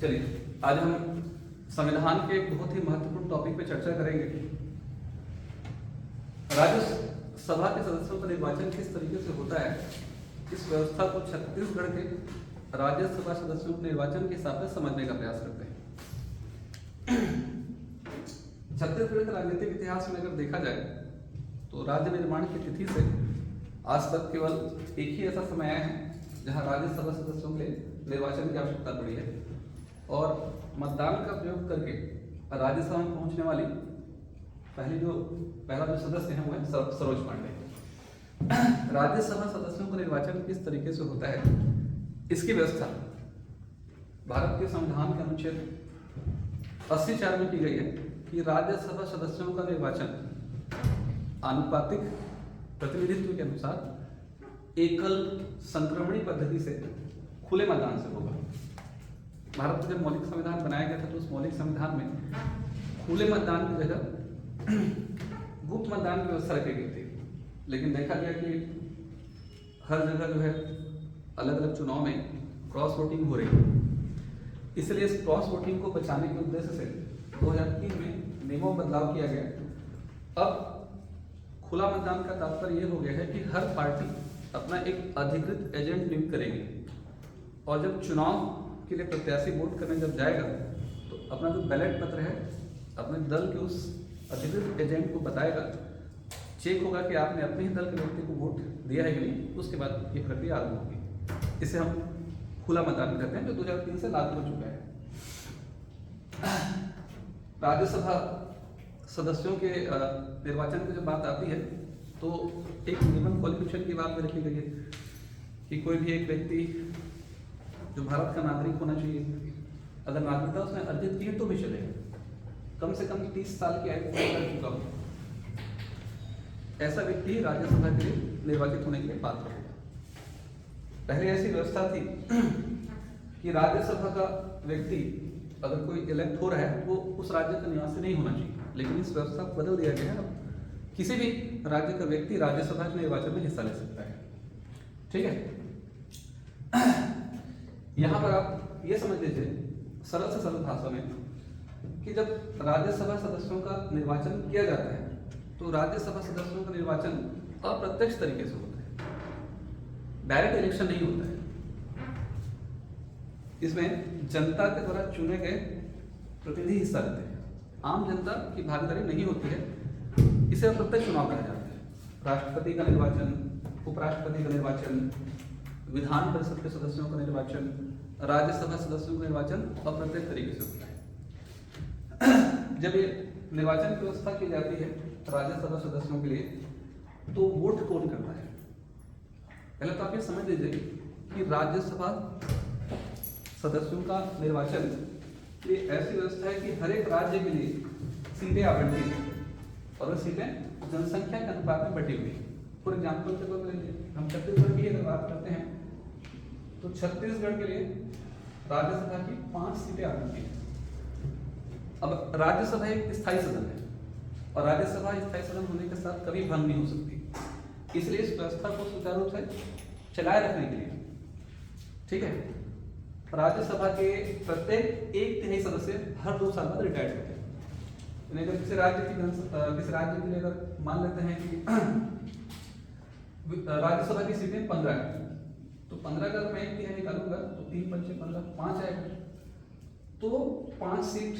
चलिए आज हम संविधान के एक बहुत ही महत्वपूर्ण टॉपिक पे चर्चा करेंगे। राज्यसभा के सदस्यों का निर्वाचन किस तरीके से होता है, इस व्यवस्था को छत्तीसगढ़ के राज्यसभा सदस्यों के निर्वाचन के हिसाब से समझने का प्रयास करते हैं। छत्तीसगढ़ के राजनीतिक इतिहास में अगर देखा जाए तो राज्य निर्माण की तिथि से आज तक केवल एक ही ऐसा समय आया है जहां राज्यसभा सदस्यों के निर्वाचन की आवश्यकता पड़ी है और मतदान का प्रयोग करके राज्यसभा में पहुंचने वाली पहला जो सदस्य है वो है सरोज पांडे। राज्यसभा सदस्यों का निर्वाचन किस तरीके से होता है, इसकी व्यवस्था भारत के संविधान के अनुच्छेद 84 में की गई है कि राज्यसभा सदस्यों का निर्वाचन आनुपातिक प्रतिनिधित्व के अनुसार एकल संक्रमणी पद्धति से खुले मतदान से होगा। भारत का जब मौलिक संविधान बनाया गया था तो उस मौलिक संविधान में खुले मतदान की जगह गुप्त मतदान की व्यवस्था रखी गई थी, लेकिन देखा गया कि हर जगह जो है अलग अलग चुनाव में क्रॉस वोटिंग हो रही है, इसलिए इस क्रॉस वोटिंग को बचाने के उद्देश्य से 2003 में नियमों में बदलाव किया गया। अब खुला मतदान का तात्पर्य यह हो गया है कि हर पार्टी अपना एक अधिकृत एजेंट नियुक्त करेगी और जब चुनाव के लिए प्रत्याशी वोट करने जब जाएगा तो अपना जो बैलेट पत्र है अपने दल के उस अधिकृत एजेंट को बताएगा, चेक होगा कि आपने अपने ही दल के व्यक्ति को वोट दिया है कि नहीं, उसके बाद ये प्रक्रिया आरंभ होगी। इसे हम खुला मतदान कहते हैं, जो 2003 से लागू हो चुका है। राज्यसभा सदस्यों के निर्वाचन की जब बात आती है तो एक मिनिमम क्वालिफिकेशन की बात में रखी गई है कि कोई भी एक व्यक्ति जो भारत का नागरिक होना चाहिए, अगर नागरिकता उसने अर्जित की है तो भी चलेगा, कम से कम 30 साल की आयु पूरी कर चुका हो, ऐसा व्यक्ति राज्यसभा के लिए निर्वाचित होने के लिए पात्र होगा। पहले ऐसी व्यवस्था थी कि राज्यसभा का व्यक्ति अगर कोई इलेक्ट हो रहा है वो उस राज्य का निवासी नहीं होना चाहिए, लेकिन इस व्यवस्था को बदल दिया गया है। अब किसी भी राज्य का व्यक्ति राज्यसभा के निर्वाचन में हिस्सा ले सकता है। ठीक है, यहाँ पर आप ये समझ लीजिए सरल से सरल भाषा में कि जब राज्यसभा सदस्यों का निर्वाचन किया जाता है तो राज्यसभा सदस्यों का निर्वाचन अप्रत्यक्ष तरीके से होता है, डायरेक्ट इलेक्शन नहीं होता है। इसमें जनता के द्वारा चुने गए प्रतिनिधि हिस्सा लेते हैं, आम जनता की भागीदारी नहीं होती है, इसे अप्रत्यक्ष चुनाव कहा जाता है। राष्ट्रपति का निर्वाचन, उपराष्ट्रपति का निर्वाचन, विधान परिषद के सदस्यों का निर्वाचन, राज्यसभा सदस्यों का निर्वाचन अप्रत्यक्ष तरीके से होता है। जब ये निर्वाचन की व्यवस्था की जाती है राज्यसभा सदस्यों के लिए तो वोट कौन करता है? पहले तो आप ये समझ लीजिए कि राज्यसभा सदस्यों का निर्वाचन ये ऐसी व्यवस्था है कि हर एक राज्य के लिए सीटें आवंटित हैं और वो सीटें जनसंख्या के अनुपात में बटी हुई है। फॉर एग्जाम्पल के तौर पर हम छत्तीसगढ़ की अगर बात करते हैं तो छत्तीसगढ़ के लिए राज्यसभा की 5 सीटें आवंटित हैं। अब राज्यसभा एक स्थायी सदन है और राज्यसभा स्थायी सदन होने के साथ कभी भंग नहीं हो सकती, इसलिए इस व्यवस्था को सुचारू रूप से चलाए रखने के लिए, ठीक है, राज्यसभा के प्रत्येक 1/3 सदस्य हर 2 साल बाद रिटायर्ड होते हैं। अगर किसी राज्य के लिए अगर मान लेते हैं कि राज्यसभा की सीटें 15 है तो 15 का मैं 1/3 निकालूंगा तो 3 × 5 = 15, 5 आएगा, तो 5 सीट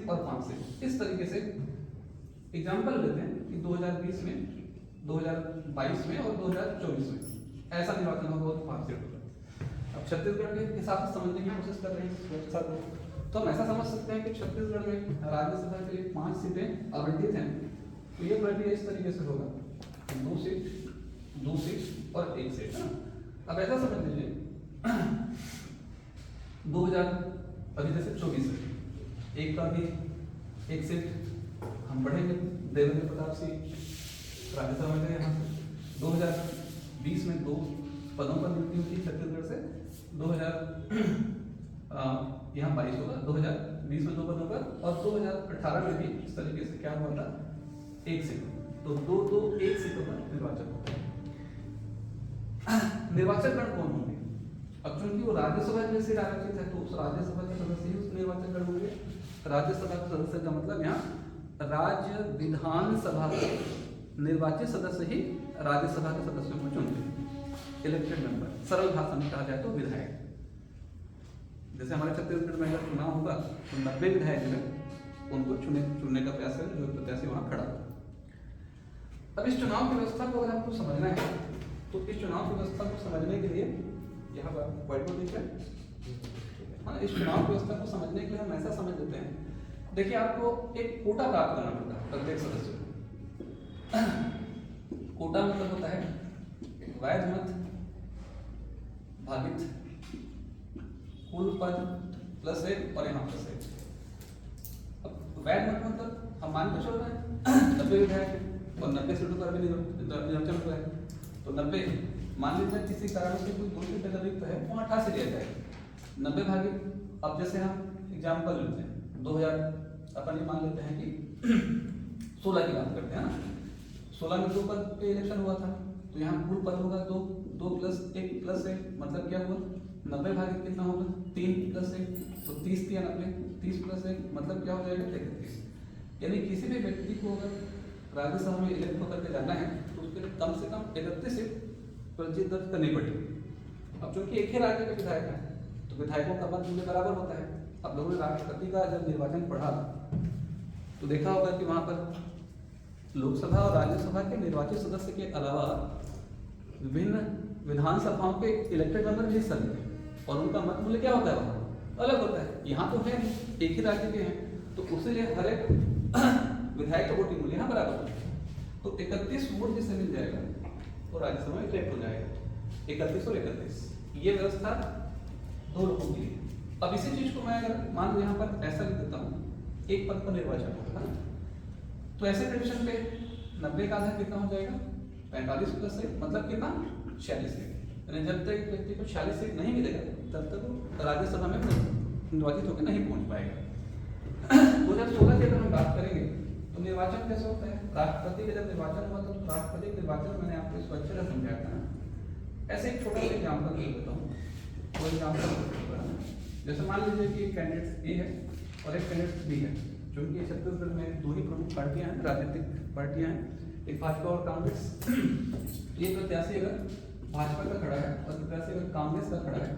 और 5 सीट, इस तरीके से एग्जाम्पल लेते हैं कि 2020 में, 2022 में और 2024 में ऐसा निर्वाचन होगा तो 5 सीट होगा। अब छत्तीसगढ़ के हिसाब से समझने की कोशिश कर रहे हैं इस व्यवस्था को, तो हम ऐसा समझ सकते हैं कि छत्तीसगढ़ में राज्यसभा के लिए 5 सीटें आवंटित हैं, तो ये प्रक्रिया इस तरीके से होगा 2 सीट और 1 सीट है। अब ऐसा समझ लीजिए 2024 है, एक का भी 1 सीट हम बढ़ेंगे, देवेंद्र प्रताप सिंह राज्यसभा में यहाँ से 2020 में 2 पदों पर नियुक्ति हुई थी छत्तीसगढ़ से, 2022 होगा, 2020 में 2 पदों पर और 2018 में भी इस तरीके से क्या हुआ था 1 सीट, तो 1 सीटों पर निर्वाचन होता है। निर्वाचन गण कौन होंगे? अब चूंकि वो राज्यसभा में सीट आरक्षित है तो उस राज्यसभा के सदस्य ही उस निर्वाचन लड़ होंगे। राज्यसभा के सदस्य का मतलब यहाँ राज्य विधानसभा के निर्वाचित सदस्य ही राज्यसभा के सदस्यों को चुनते, इलेक्टेड मेंबर। सरल भाषा में कहा जाए तो विधायक। जैसे हमारे छत्तीसगढ़ में अगर चुनाव होगा तो 90 विधायक जो है उनको चुनने का प्रयास करें, जो प्रत्याशी वहां खड़ा हो। अब इस चुनाव की व्यवस्था को अगर आपको समझना है तो इस चुनाव की व्यवस्था को समझने के लिए यहाँ पर व्हाइट बोर्ड दिख रहा है। हाँ, इस चुनाव की व्यवस्था को समझने के लिए हम ऐसा समझ लेते हैं। देखिए, आपको एक कोटा प्राप्त करना पड़ता है प्रत्येक सदस्य को। कोटा मतलब होता है वैध मत भागित कुल पद प्लस 1 और यहाँ प्लस 1। अब वैध मत मतलब हम मान के चल रहे हैं 90 विधायक और 90 सीटों पर निर्वाचन हुआ है, तो 90 मान लीजिए किसी कारण से कोई 2 सीटें अतिरिक्त है, वहाँ 88 लिया जाएगा 90 भागित। अब जैसे हम एग्जाम्पल लेते हैं 2000 अपन ये मान लेते हैं कि 16 की बात करते हैं ना, 16 में 2 पद पे इलेक्शन हुआ था, तो यहाँ कुल पद होगा 2 प्लस 1 प्लस 1 मतलब क्या हुआ 90 भागित कितना होगा 3 प्लस 1, तो 30 या 90, 30 प्लस 1 मतलब क्या हो जाएगा 31। यानी किसी भी व्यक्ति को अगर राज्यसभा में इलेक्ट होकर के जाना है तो उसके लिए कम से कम 31 सीट पर्ची दर्ज करनी पड़ेगी। अब चूंकि एक ही राज्य के विधायक हैं तो विधायकों का मत मूल्य बराबर होता है। अब लोगों ने राष्ट्रपति का जब निर्वाचन पढ़ा तो देखा होगा कि वहां पर लोकसभा और राज्यसभा के निर्वाचित सदस्य के अलावा विभिन्न विधानसभाओं के इलेक्टेड मेंबर भी हिस्सा लेते हैं और उनका मत मूल्य क्या होता है वहाँ अलग होता है। यहाँ तो है एक ही राज्य के हैं तो उसीलिए हर एक विधायक का वोटिंग मूल्य यहाँ बराबर होता है। तो 31 वोट जिसे मिल जाएगा तो राज्यसभा में इलेक्ट हो जाएगा 31 और 31। ये व्यवस्था 2 लोगों की है। अब इसी चीज को मैं अगर मान लो यहाँ पर ऐसा लिख देता हूँ, एक पद का निर्वाचन होगा तो ऐसे कंडीशन पे 90 का आधा कितना हो जाएगा 45 प्लस 1 मतलब कितना 46 सीट। यानी जब तक व्यक्ति को 46 सीट नहीं मिलेगा तब तक वो राज्यसभा में निर्वाचित होकर नहीं पहुंच पाएगा। 2016 की अगर हम बात करेंगे तो निर्वाचन कैसे होता है, राष्ट्रपति का जब निर्वाचन हुआ तो राष्ट्रपति के निर्वाचन मैंने आपको इसको अच्छे से समझाया था ना। ऐसे एक छोटा सा एग्जाम्पल दे देता हूँ। वो एग्जाम्पल जैसे मान लीजिए कि एक कैंडिडेट ए है और एक कैंडिडेट बी है। क्योंकि छत्तीसगढ़ में 2 ही प्रमुख पार्टियां हैं, राजनीतिक पार्टियां हैं, एक भाजपा और कांग्रेस। ये प्रत्याशी अगर भाजपा का खड़ा है और प्रत्याशी अगर कांग्रेस का खड़ा है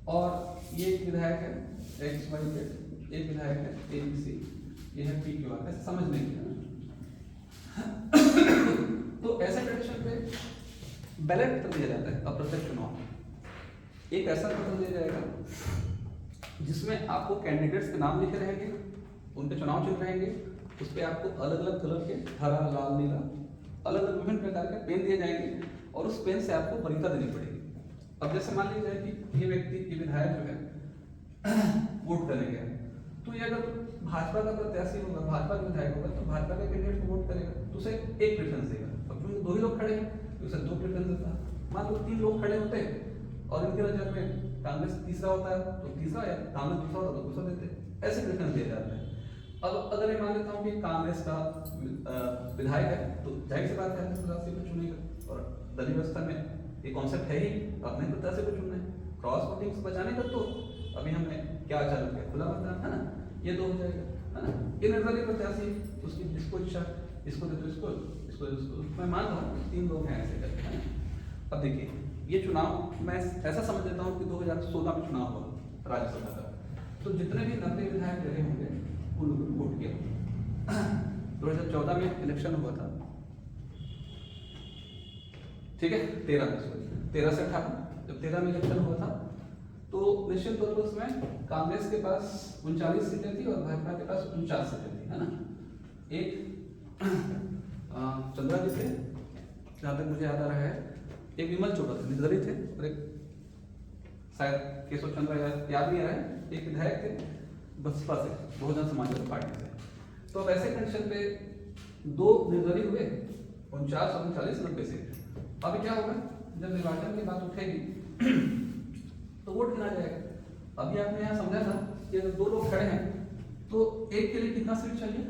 और ये एक विधायक है एक्स वाई जेड, एक विधायक है ए बी सी, ये है पी क्यू आर, ऐसे समझने के लिए। तो ऐसे कंडीशन पे बैलेट कर दिया जाता है अप्रत्यक्ष चुनाव। एक ऐसा पत्र दिया जाएगा जिसमें आपको कैंडिडेट्स के नाम लिखे रहेंगे, उनके चुनाव चिन्ह रहेंगे, उस पर आपको अलग अलग कलर के हरा लाल नीला अलग अलग विभिन्न प्रकार के पेन दिए जाएंगे और उस पेन से आपको वरीयता देनी पड़ेगी। अब जैसे मान लीजिए कि ये व्यक्ति ये विधायक जो है वोट करने गया तो ये अगर भाजपा का प्रत्याशी होगा, भाजपा का विधायक होगा तो भाजपा के कैंडिडेट को वोट करेगा तो उसे एक प्रेफरेंस देगा। अब क्योंकि 2 ही लोग खड़े हैं तो उसे 2 प्रेफरेंस देता है। मान लो 3 लोग खड़े होते और इनके नजर में कांग्रेस तीसरा होता है तो तीसरा, या कांग्रेस दूसरा होता तो दूसरा देते, ऐसे प्रेफरेंस दिए जाते हैं। अब अगर मैं मान लेता हूँ कि कांग्रेस का विधायक है तो जाहिर सी बात है प्रत्याशी को चुनेगा और दलीय व्यवस्था में ये कॉन्सेप्ट है ही अपने प्रत्याशी को चुनना है। क्रॉस वोटिंग से बचाने का तो अभी हमने क्या चालू किया, खुला मतदान है ना, ये 2 हो जाएगा है ना। ये निर्दलीय प्रत्याशी उसकी जिसको इच्छा इसको दे तो इसको इसको इसको मैं मान रहा हूँ 3 लोग हैं ऐसे करके है। अब देखिए ये चुनाव मैं ऐसा समझ लेता हूँ कि 2016 में चुनाव हुआ राज्यसभा का, तो जितने भी 90 विधायक रहे होंगे उन लोगों ने वोट किया। 2014 में इलेक्शन हुआ था, ठीक है, 13 से 18 जब 13 में इलेक्शन हुआ था तो निश्चित तौर पर उसमें कांग्रेस के पास 39 सीटें थी और भाजपा के पास 49 सीटें थी, है ना। एक चंद्रा जी थे जहाँ तक मुझे याद आ रहा है, एक विमल चोपड़ा थे निर्दलीय थे और एक शायद केशव चंद्रा याद नहीं आ रहा है, एक विधायक थे बसपा से, बहुजन समाज पार्टी से। तो अब ऐसे कंडीशन पे 2 निर्दलीय हुए 49 और 39 90 सीट। अभी क्या होगा जब निर्वाचन की बात उठेगी तो वोट गिना जाएगा। अभी आपने यहाँ समझा था कि अगर 2 लोग खड़े हैं तो एक के लिए कितना सीट चाहिए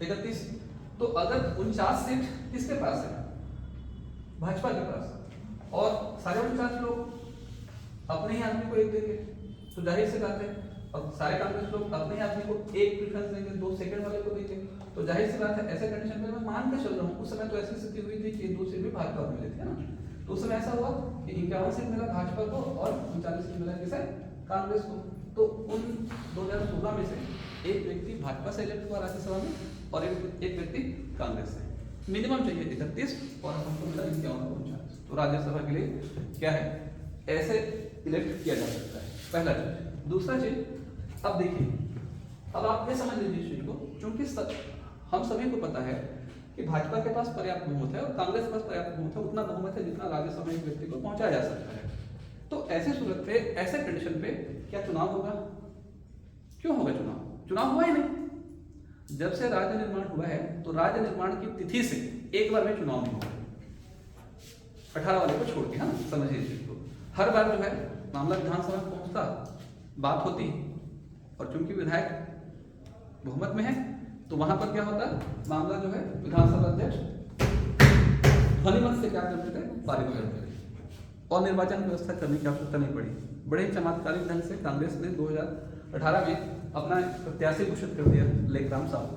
31। तो अगर 49 सीट किसके पास है भाजपा के पास और सारे 49 लोग अपने ही आदमी को एक देंगे, तो जाहिर सी बात है, और सारे कांग्रेस लोग अपने ही आदमी को एक प्रेफरेंस देंगे, 2 सेकंड वाले को देंगे, तो जाहिर सी बात है ऐसे कंडीशन में मैं मान के चल रहा हूँ। उस समय तो ऐसी स्थिति हुई थी कि 2 सीट भी भाजपा को मिले थे ना, तो उस समय ऐसा हुआ कि 51 सीट मिला भाजपा को और 39 सीट मिला किसे, कांग्रेस को। तो उन 2016 में से एक व्यक्ति भाजपा से इलेक्ट हुआ राज्यसभा में और एक व्यक्ति कांग्रेस से। मिनिमम चाहिए 31 और हमको मिला 51-49। तो राज्यसभा के लिए क्या है, ऐसे इलेक्ट किया जा सकता है, पहला चीज। दूसरा चीज, अब देखिए, अब आप ये समझ लीजिए इस चीज को, क्योंकि हम सभी को पता है कि भाजपा के पास पर्याप्त बहुमत है और कांग्रेस के पास पर्याप्त बहुमत है, उतना बहुमत है जितना राज्यसभा में एक व्यक्ति को पहुंचाया जा सकता है। तो ऐसे सूरत पे, ऐसे कंडीशन पे क्या चुनाव होगा? क्यों होगा चुनाव? चुनाव हुआ ही नहीं। जब से राज्य निर्माण हुआ है तो राज्य निर्माण की तिथि से एक बार में चुनाव नहीं हुआ, 18 वाले को छोड़ के। हाँ, समझिए इस चीज को। हर बार जो है मामला विधानसभा में पहुंचता, बात होती, और चूंकि विधायक बहुमत में है तो वहां पर क्या होता, मामला जो है विधानसभा अध्यक्ष ध्वनिमत से क्या करते थे, पारित करते थे, और निर्वाचन व्यवस्था करने की आवश्यकता नहीं पड़ी। बड़े चमत्कारिक ढंग से कांग्रेस ने 2018 में अपना प्रत्याशी घोषित कर दिया, लेखराम साहब,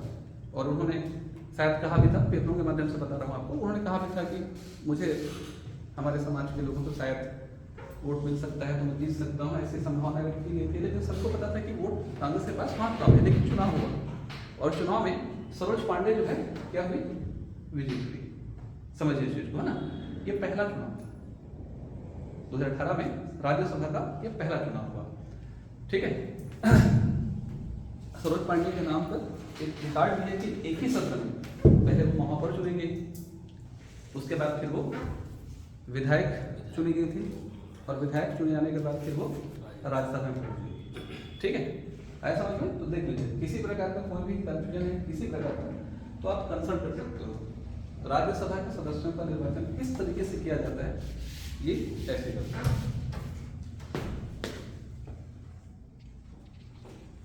और उन्होंने शायद कहा भी था, पेपरों के माध्यम से बता रहा हूँ आपको, उन्होंने कहा भी था कि मुझे हमारे समाज के लोगों को शायद वोट मिल सकता है तो मैं जीत सकता हूँ, ऐसी संभावना व्यक्त की गई थी। लेकिन सबको पता था कि वोट कांग्रेस के पास वहाँ कम है। लेकिन चुनाव हुआ और चुनाव में सरोज पांडे जो है क्या हुई, विजयी हुई। समझिए इस चीज को, है ना। ये पहला चुनाव था 2018 में राज्यसभा का, ये पहला चुनाव हुआ, ठीक है। सरोज पांडे के नाम पर एक रिकॉर्ड भी है कि एक ही सत्र में पहले वो महापौर चुनी गई, उसके बाद फिर वो विधायक चुनी गई थी, और विधायक चुने जाने के बाद फिर वो राज्यसभा में पहुंच गई, ठीक है। ऐसा मतलब, तो देख लीजिए, किसी प्रकार का कोई भी कंफ्यूजन है किसी प्रकार का, तो आप कंसल्ट कर सकते हो। राज्यसभा के सदस्यों का निर्वाचन किस तरीके से किया जाता है, ये ऐसे करते हैं।